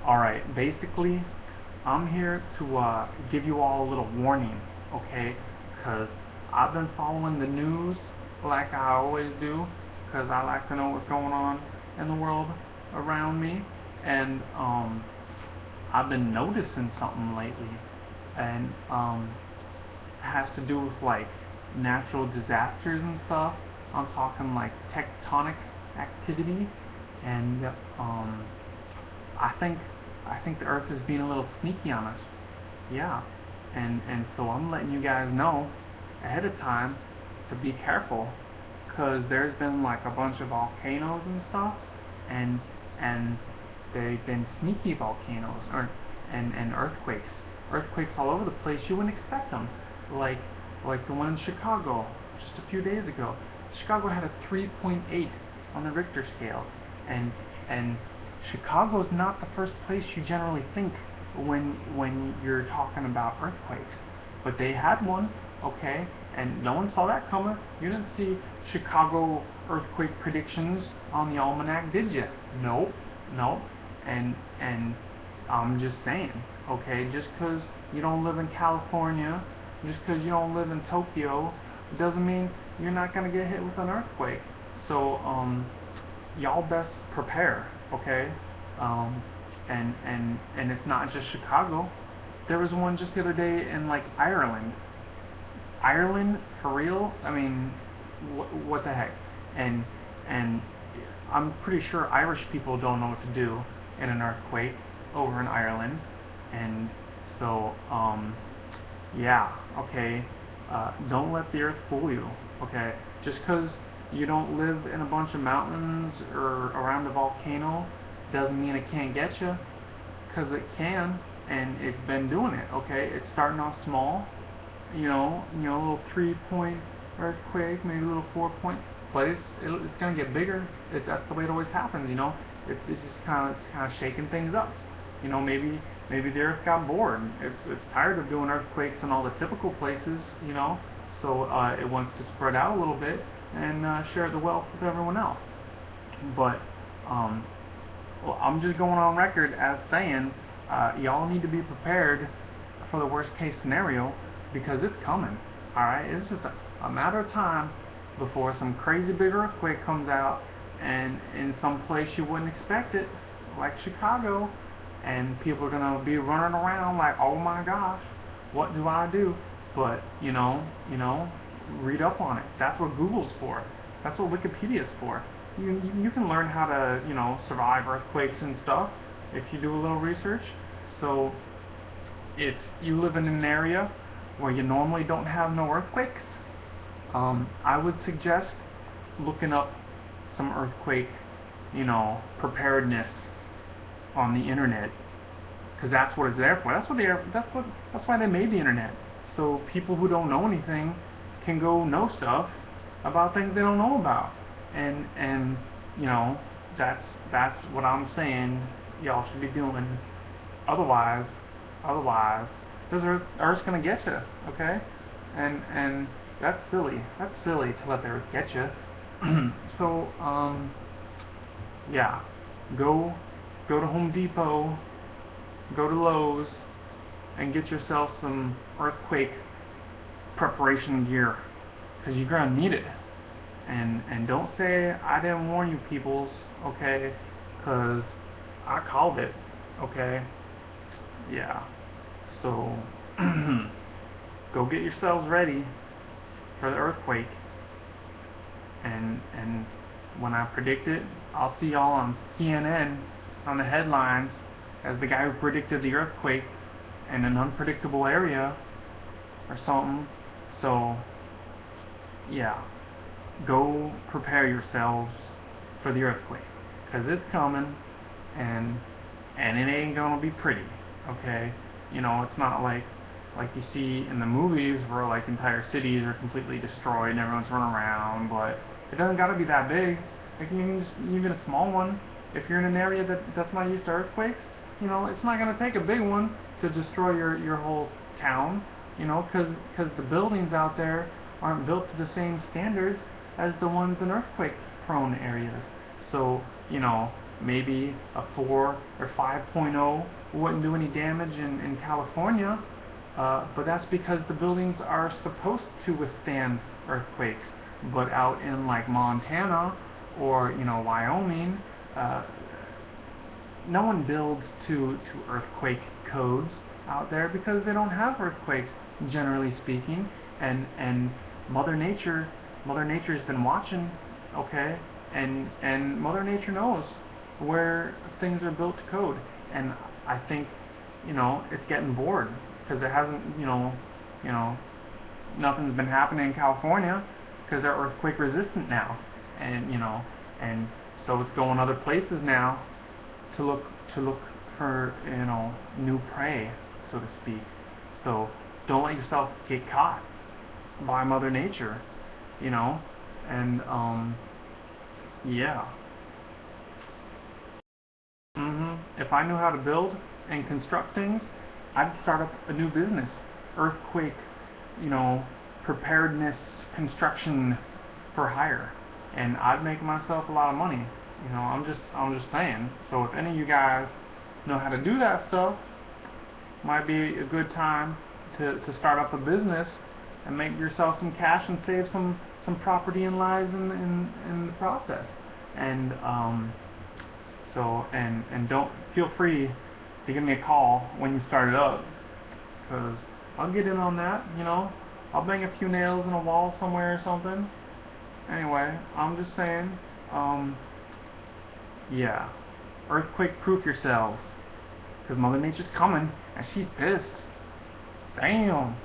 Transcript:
Alright, basically, I'm here to give you all a little warning, okay? Because I've been following the news like I always do, because I like to know what's going on in the world around me. And I've been noticing something lately, and it has to do with like natural disasters and stuff. I'm talking like tectonic activity, and I think I think the Earth is being a little sneaky on us. Yeah, and so I'm letting you guys know ahead of time to be careful, cause there's been like a bunch of volcanoes and stuff, and and they've been sneaky volcanoes or and earthquakes all over the place. You wouldn't expect them, like like the one in Chicago just a few days ago. Chicago had a 3.8 on the Richter scale, and Chicago's not the first place you generally think when you're talking about earthquakes, but they had one, okay, and no one saw that coming. You didn't see Chicago earthquake predictions on the almanac, did you? Nope, nope. And I'm just saying, okay, just because you don't live in California, just because you don't live in Tokyo, doesn't mean you're not gonna get hit with an earthquake. So y'all best prepare, okay? Um, and it's not just Chicago. There was one just the other day in like Ireland. Ireland for real? I mean, what the heck? And and I'm pretty sure Irish people don't know what to do in an earthquake over in Ireland, and so yeah, okay. Don't let the earth fool you, okay? Just because you don't live in a bunch of mountains or around a volcano doesn't mean it can't get you, because it can, and it's been doing it, okay? It's starting off small, a little 3-point earthquake, maybe a little 4-point, but it's gonna get bigger. That's the way it always happens, you know. It's just kind of shaking things up. Maybe the Earth got bored. It's tired of doing earthquakes in all the typical places, so it wants to spread out a little bit and share the wealth with everyone else. But well, I'm just going on record as saying y'all need to be prepared for the worst case scenario, because it's coming. All right, it's just a matter of time before some crazy big earthquake comes out, and in some place you wouldn't expect it, like Chicago, and people are gonna be running around like, oh my gosh, what do I do? But read up on it. That's what Google's for. That's what Wikipedia's for. You can learn how to survive earthquakes and stuff if you do a little research. So if you live in an area where you normally don't have no earthquakes, I would suggest looking up some earthquake, preparedness on the internet, because that's what it's there for. That's why they made the internet, so people who don't know anything can go know stuff about things they don't know about, and that's what I'm saying y'all should be doing. Otherwise, this Earth's gonna get you, okay? And that's silly. That's silly to let the Earth get you. So yeah, go to Home Depot, go to Lowe's, and get yourself some earthquake preparation gear, because you're gonna need it. And don't say I didn't warn you, peoples, okay? Because I called it, okay? Yeah. So go get yourselves ready for the earthquake, and when I predict it, I'll see y'all on CNN on the headlines as the guy who predicted the earthquake in an unpredictable area or something. So yeah, go prepare yourselves for the earthquake, because it's coming, and it ain't gonna be pretty, okay? It's not like you see in the movies where like entire cities are completely destroyed and everyone's running around, but it doesn't gotta be that big. Like even a small one. If you're in an area that's not used to earthquakes, it's not gonna take a big one to destroy your whole town, because the buildings out there aren't built to the same standards as the ones in earthquake-prone areas. So, maybe a 4 or 5.0 wouldn't do any damage in California, but that's because the buildings are supposed to withstand earthquakes. But out in like Montana or Wyoming, no one builds to earthquake codes out there because they don't have earthquakes, generally speaking, and Mother Nature's been watching, okay, and Mother Nature knows where things are built to code, and I think it's getting bored because it hasn't, nothing's been happening in California because they're earthquake resistant now, and so it's going other places now to look for new prey, so to speak. So don't let yourself get caught by Mother Nature, and yeah. If I knew how to build and construct things, I'd start up a new business, earthquake, preparedness construction for hire, and I'd make myself a lot of money. I'm just saying. So if any of you guys know how to do that stuff, might be a good time to start up a business and make yourself some cash and save some property and lives in the process. And and don't feel free to give me a call when you start it up, because I'll get in on that. I'll bang a few nails in a wall somewhere or something. Anyway, I'm just saying. Yeah, earthquake-proof yourselves, because Mother Nature's coming, and she's pissed. Damn.